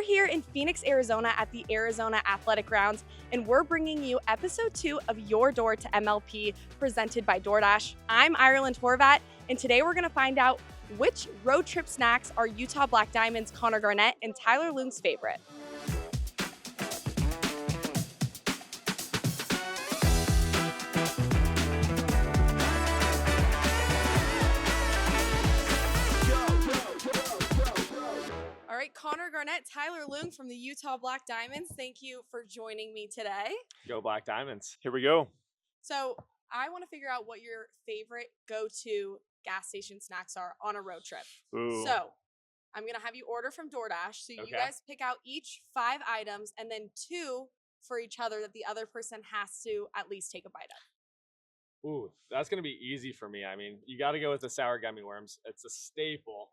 here in Phoenix, Arizona at the Arizona Athletic Grounds, and we're bringing you episode 2 of Your Door to MLP presented by DoorDash. I'm Ireland Horvat, and today we're going to find out which road trip snacks are Utah Black Diamonds Connor Garnett and Tyler Loong's favorite. All right, Connor Garnett, Tyler Loong from the Utah Black Diamonds. Thank you for joining me today. Go Black Diamonds. Here we go. So I want to figure out what your favorite go-to gas station snacks are on a road trip. Ooh. So I'm going to have you order from DoorDash. So you guys pick out each 5 items and then 2 for each other that the other person has to at least take a bite of. Ooh, that's going to be easy for me. I mean, you got to go with the sour gummy worms. It's a staple.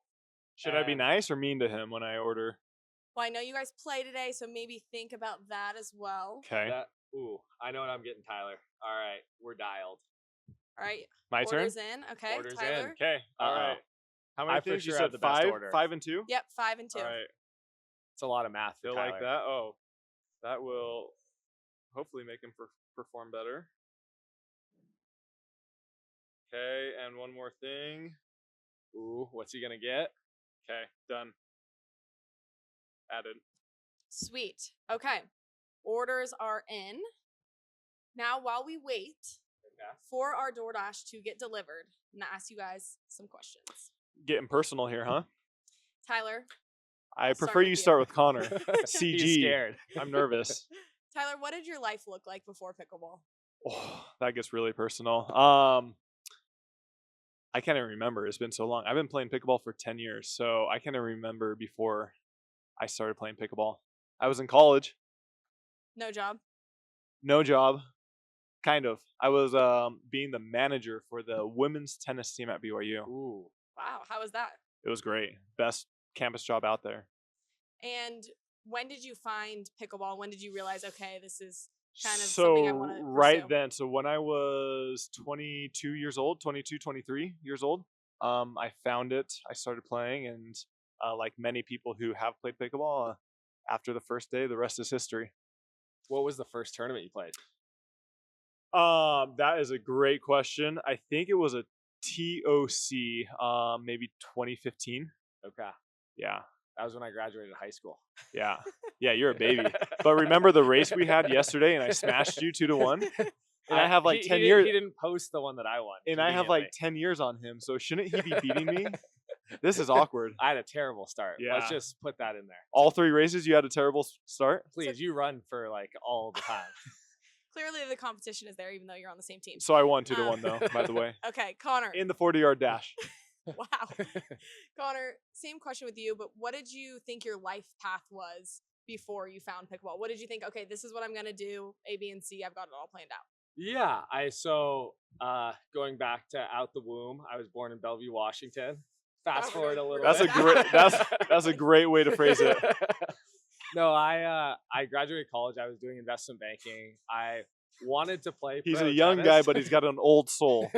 Should I be nice or mean to him when I order? Well, I know you guys play today, so maybe think about that as well. Okay. I know what I'm getting, Tyler. All right, we're dialed. All right. My turn? Orders in. Okay, Orders Tyler. in. Okay. All right. How many I for things? You sure said have the best 5? order. 5 and 2? Yep, 5 and 2. All right. It's a lot of math for Feel Tyler. like that? Oh, that will hopefully make him perform better. Okay, and one more thing. Ooh, what's he going to get? Okay, done. Added. Sweet. Okay. Orders are in. Now, while we wait for our DoorDash to get delivered, I'm going to ask you guys some questions. Getting personal here, huh? Tyler. I Start prefer with you you. start with Connor. CG. He's scared. I'm nervous. Tyler, what did your life look like before pickleball? Oh, that gets really personal. I can't even remember. It's been so long. I've been playing pickleball for 10 years, so I can't even remember before I started playing pickleball. I was in college. No job. No job. Kind of. I was being the manager for the women's tennis team at BYU. Ooh. Wow. How was that? It was great. Best campus job out there. And when did you find pickleball? When did you realize, okay, this is kind of something I want to right pursue? then, so when I was 22 years old, 23 years old, I found it. I started playing, and like many people who have played pickleball, after the first day, the rest is history. What was the first tournament you played? That is a great question. I think it was a TOC, maybe 2015. Okay. Yeah. That was when I graduated high school. Yeah. Yeah, you're a baby. But remember the race we had yesterday and I smashed you 2-1? And I have like 10 years. He didn't post the one that I won. And I have like 10 years on him. So shouldn't he be beating me? This is awkward. I had a terrible start. Yeah. Let's just put that in there. All 3 races, you had a terrible start? Please, you run for like all the time. Clearly, the competition is there, even though you're on the same team. So I won 2-1 though, by the way. Okay, Connor. In the 40-yard dash. Wow. Connor, same question with you, but what did you think your life path was before you found pickleball? What did you think, okay, this is what I'm going to do, A, B, and C, I've got it all planned out? Yeah, going back to out the womb, I was born in Bellevue, Washington. Fast forward a little That's bit. that's a great way to phrase it. No, I graduated college. I was doing investment banking. I wanted to play He's pro a young tennis. guy, but he's got an old soul.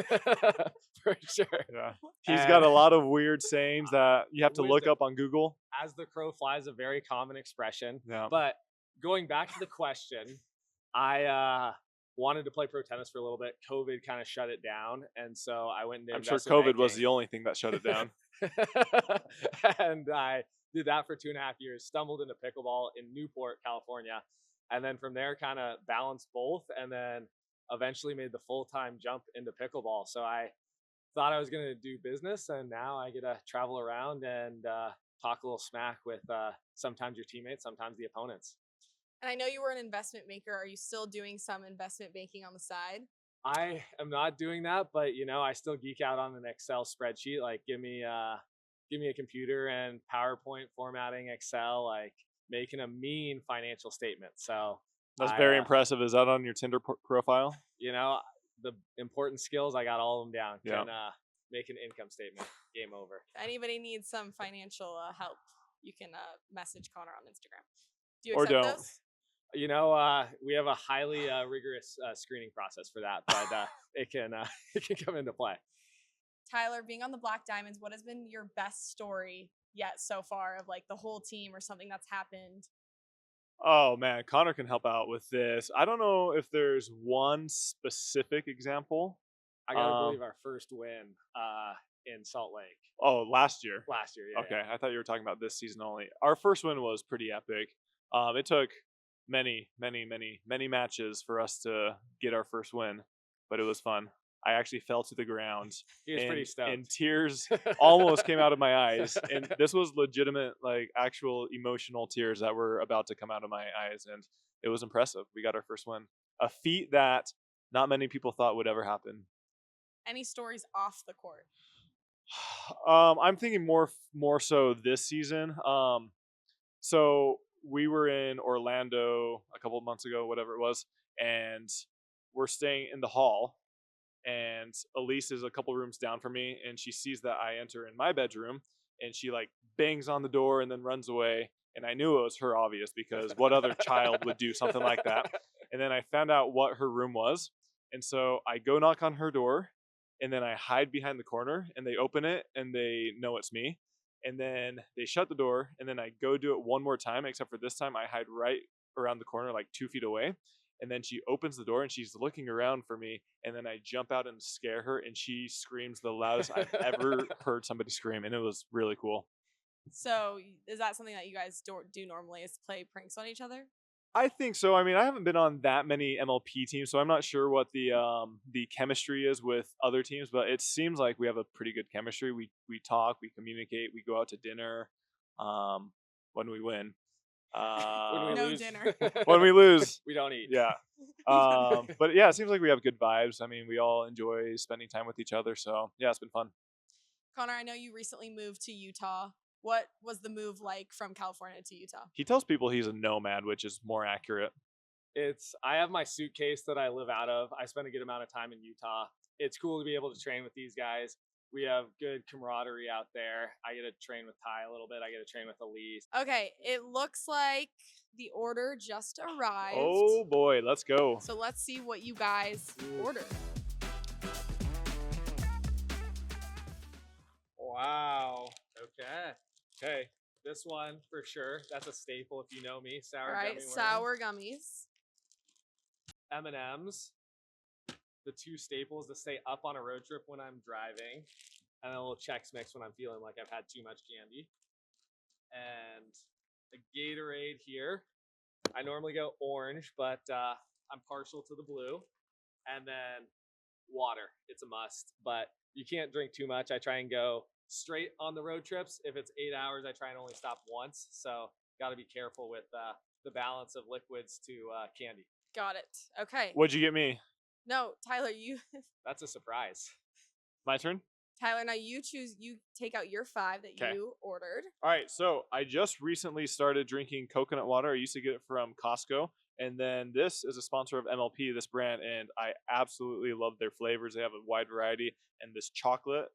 For sure. Yeah. He's got a lot of weird sayings that you have to look up on Google. As the crow flies, a very common expression. Yeah. But going back to the question, I wanted to play pro tennis for a little bit. COVID kind of shut it down. And so I went into I'm sure investment COVID was banking. the only thing that shut it down. And I did that for 2.5 years, stumbled into pickleball in Newport, California. And then from there kind of balanced both and then eventually made the full-time jump into pickleball. So I thought I was going to do business and now I get to travel around and talk a little smack with sometimes your teammates, sometimes the opponents. And I know you were an investment banker. Are you still doing some investment banking on the side? I am not doing that, but I still geek out on an Excel spreadsheet. Like give me a computer and PowerPoint formatting Excel, like making a mean financial statement. So That's very impressive. Is that on your Tinder profile? The important skills, I got all of them down. Yeah. Can make an income statement. Game over. If anybody needs some financial help, you can message Connor on Instagram. Do you Or accept don't. those? We have a highly rigorous screening process for that, but it can come into play. Tyler, being on the Black Diamonds, what has been your best story yet so far of like the whole team or something that's happened? Oh man, Connor can help out with this. I don't know if there's one specific example. I gotta believe our first win in Salt Lake Oh, last year. last year. Yeah, Okay, I thought you were talking about this season only. Our first win was pretty epic. It took many matches for us to get our first win, but it was fun. I actually fell to the ground, He was pretty stoked. and tears almost came out of my eyes. And this was legitimate, like actual emotional tears that were about to come out of my eyes, and it was impressive. We got our first win, a feat that not many people thought would ever happen. Any stories off the court? I'm thinking more so this season. So we were in Orlando a couple of months ago, whatever it was, and we're staying in the hall. And Elise is a couple rooms down from me, and she sees that I enter in my bedroom, and she like bangs on the door and then runs away. And I knew it was her, obvious, because what other child would do something like that? And then I found out what her room was, and so I go knock on her door, and then I hide behind the corner, and they open it, and they know it's me. And then they shut the door, and then I go do it one more time, except for this time I hide right around the corner, like 2 feet away. And then she opens the door, and she's looking around for me, and then I jump out and scare her, and she screams the loudest I've ever heard somebody scream, and it was really cool. So is that something that you guys do normally, is play pranks on each other? I think so. I mean, I haven't been on that many MLP teams, so I'm not sure what the chemistry is with other teams, but it seems like we have a pretty good chemistry. We talk, we communicate, we go out to dinner when we win. When we No lose, dinner. When we lose, we don't eat. yeah. But yeah, it seems like we have good vibes. I mean, we all enjoy spending time with each other, so yeah, it's been fun. Connor, I know you recently moved to Utah. What was the move like from California to Utah? He tells people he's a nomad, which is more accurate. I have my suitcase that I live out of. I spend a good amount of time in Utah. It's cool to be able to train with these guys. We have good camaraderie out there. I get to train with Ty a little bit. I get to train with Elise. Okay, it looks like the order just arrived. Oh boy, let's go. So let's see what you guys ordered. Wow. Okay. This one for sure. That's a staple if you know me. Sour All right, gummy worms. sour gummies. M&Ms. The two staples to stay up on a road trip when I'm driving. And a little Chex Mix when I'm feeling like I've had too much candy. And a Gatorade here. I normally go orange, but I'm partial to the blue. And then water. It's a must, but you can't drink too much. I try and go straight on the road trips. If it's 8 hours, I try and only stop once. So got to be careful with the balance of liquids to candy. Got it. Okay. What'd you get me? No, Tyler, you That's a surprise. My turn? Tyler, now you take out your 5 that 'Kay. you ordered. All right, so I just recently started drinking coconut water. I used to get it from Costco. And then this is a sponsor of MLP, this brand, and I absolutely love their flavors. They have a wide variety, and this chocolate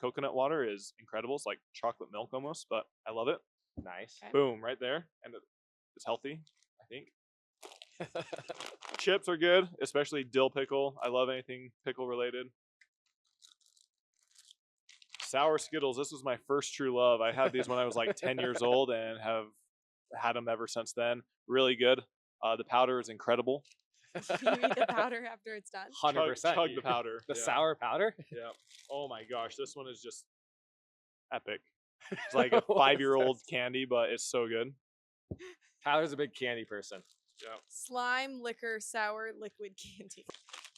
coconut water is incredible. It's like chocolate milk almost, but I love it. Nice. Okay. Boom, right there. And it's healthy, I think. Chips are good, especially dill pickle. I love anything pickle related. Sour Skittles. This was my first true love. I had these when I was like 10 years old and have had them ever since then. Really good. The powder is incredible. You eat the powder after it's done. 100%. Chug the powder. The Yeah. sour powder? Yeah. Oh my gosh, this one is just epic. It's like a 5-year-old candy, but it's so good. Tyler's a big candy person. Yeah. Slime, liquor, sour, liquid candy.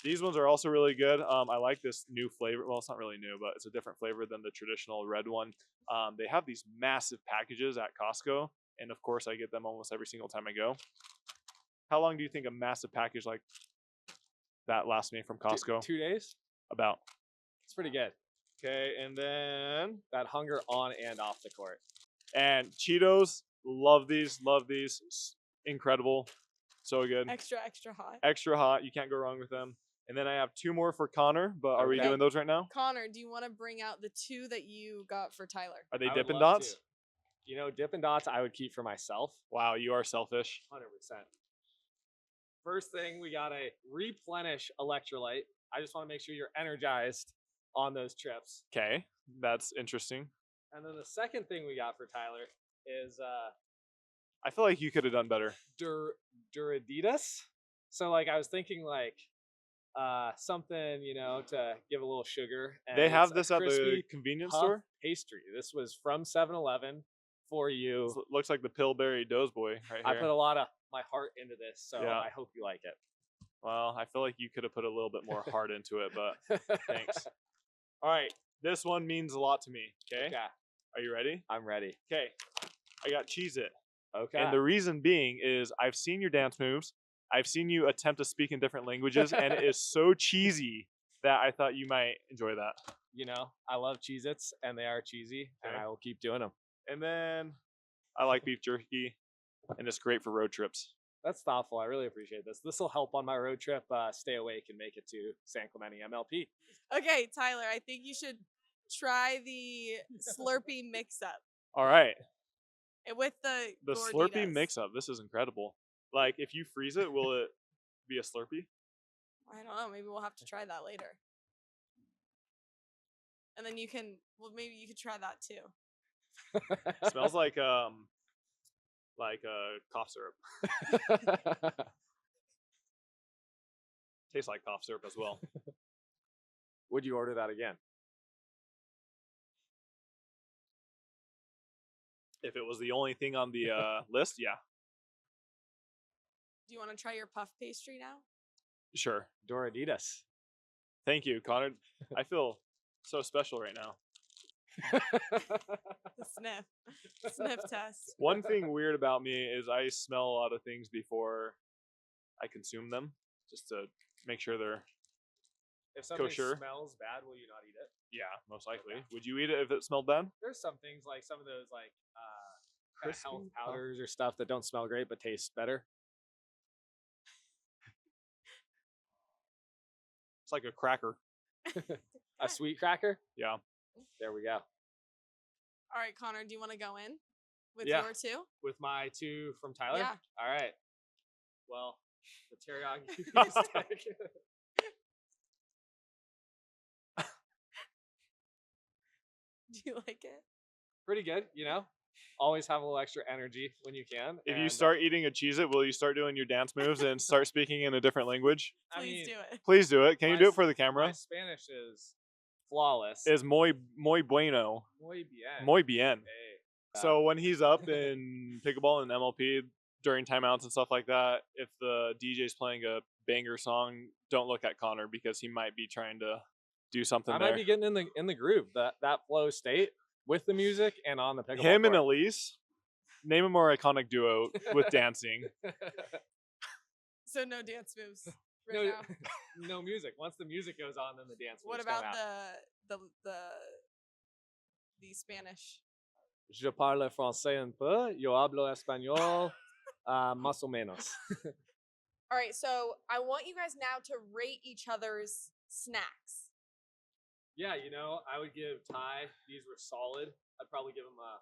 These ones are also really good. I like this new flavor. Well, it's not really new, but it's a different flavor than the traditional red one. They have these massive packages at Costco, and of course, I get them almost every single time I go. How long do you think a massive package like that lasts me from Costco? 2 days? About. It's pretty good. Okay, and then That hunger on and off the court. and Cheetos. Love these. Incredible. So good. Extra, extra hot. Extra hot. You can't go wrong with them. And then I have 2 more for Connor, but are we Okay. doing those right now? Connor, do you want to bring out the 2 that you got for Tyler? Are they I would Dippin' love Dots? to. You know, Dippin' Dots I would keep for myself. Wow, you are selfish. 100%. First thing, we got a replenish electrolyte. I just want to make sure you're energized on those trips. Okay, that's interesting. And then the second thing we got for Tyler is I feel like you could have done better. Duraditas. So like I was thinking like something, you know, to give a little sugar. And They it's have a this at the crispy convenience puff store. pastry. This was from 7-Eleven for you. This looks like the Pillsbury Doughboy right I here. put a lot of my heart into this, so Yeah. I hope you like it. Well, I feel like you could have put a little bit more heart into it, but thanks. All right, this one means a lot to me. Okay, Okay, are you ready? I'm ready. Okay, I got Cheez-It. Okay. And the reason being is I've seen your dance moves. I've seen you attempt to speak in different languages, and it is so cheesy that I thought you might enjoy that. You know, I love Cheez-Its, and they are cheesy, and Okay. I will keep doing them. And then I like beef jerky, and it's great for road trips. That's thoughtful. I really appreciate this. This will help on my road trip. Stay awake and make it to San Clemente MLP. Okay, Tyler, I think you should try the Slurpee mix-up All right, with the Slurpee Gorditas. mix-up. This is incredible. Like, if you freeze it, will it be a Slurpee? I don't know. Maybe we'll have to try that later. And then you can, well, maybe you could try that too. Smells like cough syrup. Tastes like cough syrup as well. Would you order that again? If it was the only thing on the list, yeah, Do you want to try your puff pastry now? sure. Doraditas. Thank you, Connor. I feel so special right now. The sniff test. One thing weird about me is I smell a lot of things before I consume them, just to make sure they're If something kosher. smells bad, will you not eat it? Yeah, most likely. Would you eat it if it smelled bad? There's some things like some of those like Crispy health puff. powders or stuff that don't smell great but taste better. It's like a cracker. A sweet cracker. Yeah. There we go. All right, Connor, do you want to go in with Yeah. your two? With my two from Tyler. Yeah. All right. Well, the teriyaki beef steak. Do you like it? Pretty good, you know. Always have a little extra energy when you can. If you and, start eating a Cheez-It, will you start doing your dance moves and start speaking in a different language? I Please mean, do it. Please do it. Can you My do it s- for the my camera? Spanish is flawless. Is muy bueno. Muy bien. Muy bien. Hey. So when he's up in pickleball and MLP during timeouts and stuff like that, if the DJ's playing a banger song, don't look at Connor because he might be trying to do something I there. might be getting in the groove, that flow state with the music and on the pickleball Him and court. Elise, name a more iconic duo with dancing. So no dance moves right no, now. no music. Once the music goes on, then the dance. What moves come about out. the Spanish? Je parle français un peu. Yo hablo español. Más o menos. All right, so I want you guys now to rate each other's snacks. Yeah, you know, I would give Ty. These were solid. I'd probably give him a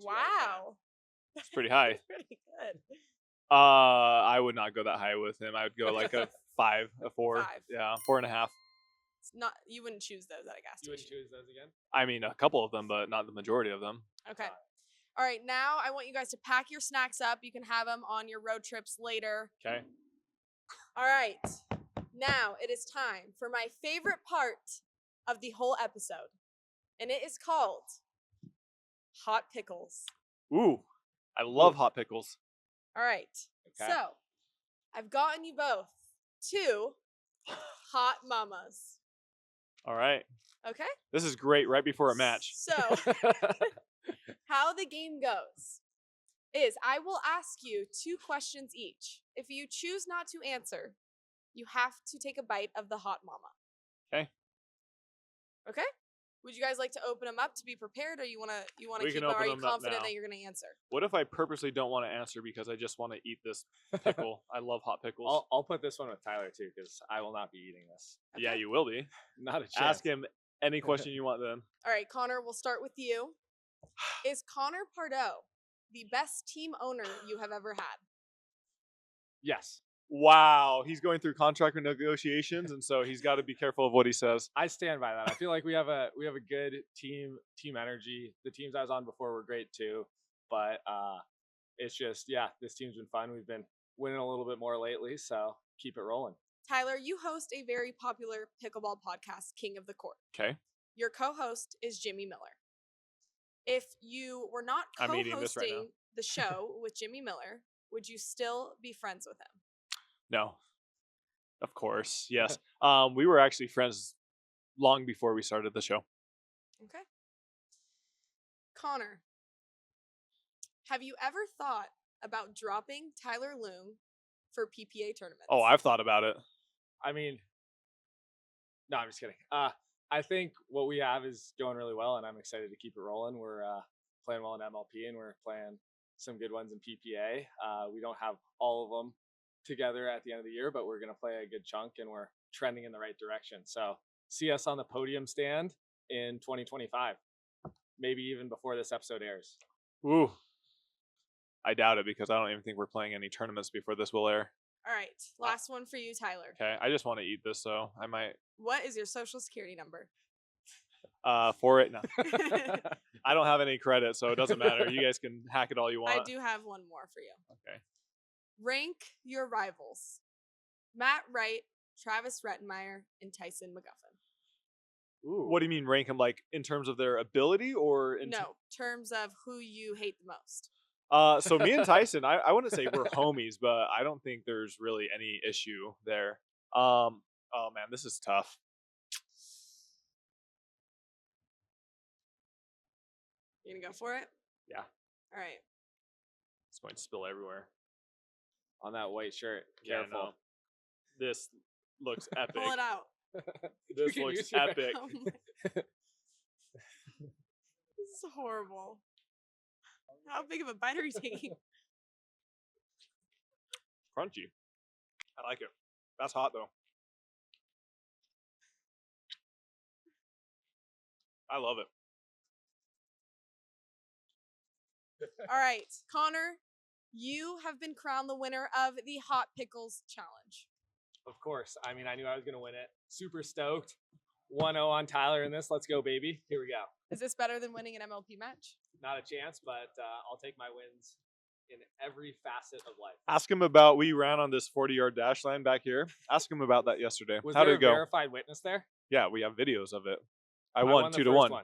9.2. Wow, It's pretty high. pretty good. I would not go that high with him. I would go like a 5, a 4. 5. Yeah, 4.5. It's not, you wouldn't choose those at a gas You wouldn't station. choose those again? I mean, a couple of them, but not the majority of them. Okay. All right, now I want you guys to pack your snacks up. You can have them on your road trips later. Okay. All right. Now it is time for my favorite part of the whole episode. And it is called Hot Pickles. Ooh, I love hot pickles. All right. Okay. So I've gotten you both 2 hot mamas. All right. Okay? This is great right before a match. So how the game goes is I will ask you 2 questions each. If you choose not to answer, you have to take a bite of the hot mama. Okay. Okay? Would you guys like to open them up to be prepared, or you wanna We keep can them? Are open you them up confident now. that you're gonna answer? What if I purposely don't want to answer because I just want to eat this pickle? I love hot pickles. I'll put this one with Tyler too, because I will not be eating this. Yeah, you will be. Not a chance. Ask him any question you want then. All right, Connor, we'll start with you. Is Connor Pardo the best team owner you have ever had? Yes. Wow, he's going through contract negotiations, and so he's got to be careful of what he says. I stand by that. I feel like we have a good team energy. The teams I was on before were great too, but it's just this team's been fun. We've been winning a little bit more lately, so keep it rolling. Tyler, you host a very popular pickleball podcast, King of the Court. Okay. Your co-host is Jimmy Miller. If you were not I'm eating this right now. co-hosting the show with Jimmy Miller, would you still be friends with him? No. Of course. Yes. We were actually friends long before we started the show. Okay. Connor, have you ever thought about dropping Tyler Loong for PPA tournaments? Oh, I've thought about it. I mean, no, I'm just kidding. I think what we have is going really well, and I'm excited to keep it rolling. We're playing well in MLP, and we're playing some good ones in PPA. We don't have all of them together at the end of the year, but we're going to play a good chunk, and we're trending in the right direction. So see us on the podium stand in 2025, maybe even before this episode airs. Ooh. I doubt it because I don't even think we're playing any tournaments before this will air. All right. Last one for you, Tyler. Okay. I just want to eat this, so I might. What is your social security number? For it, no. I don't have any credit, so it doesn't matter. You guys can hack it all you want. I do have one more for you. Okay. Rank your rivals. Matt Wright, Travis Rettenmeyer, and Tyson McGuffin. Ooh. What do you mean rank them, like in terms of their ability or in terms of who you hate the most? So me and Tyson, I wouldn't say we're homies, but I don't think there's really any issue there. Oh man, this is tough. You gonna go for it? Yeah. All right. It's going to spill everywhere. On that white shirt. Yeah, Careful. no. This looks epic. Pull it out. This looks epic. Oh this is horrible. How big of a bite are you taking? Crunchy. I like it. That's hot though. I love it. All right, Connor, you have been crowned the winner of the Hot Pickles Challenge. Of course. I mean, I knew I was going to win it. Super stoked. 1-0 on Tyler in this. Let's go, baby. Here we go. Is this better than winning an MLP match? Not a chance, but I'll take my wins in every facet of life. Ask him about, we ran on this 40-yard dash line back here. Ask him about that yesterday. How did it go? Verified witness there? Yeah, we have videos of it. I won 2-1.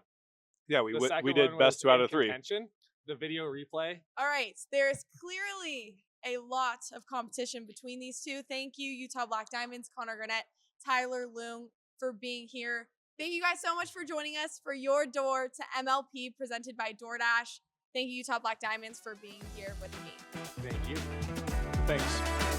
Yeah, we did best 2 out of 3. Contention, the video replay. All right, there's clearly a lot of competition between these two. Thank you, Utah Black Diamonds, Connor Garnett, Tyler Loong, for being here. Thank you guys so much for joining us for your door to MLP presented by DoorDash. Thank you, Utah Black Diamonds, for being here with me. Thank you. Thanks.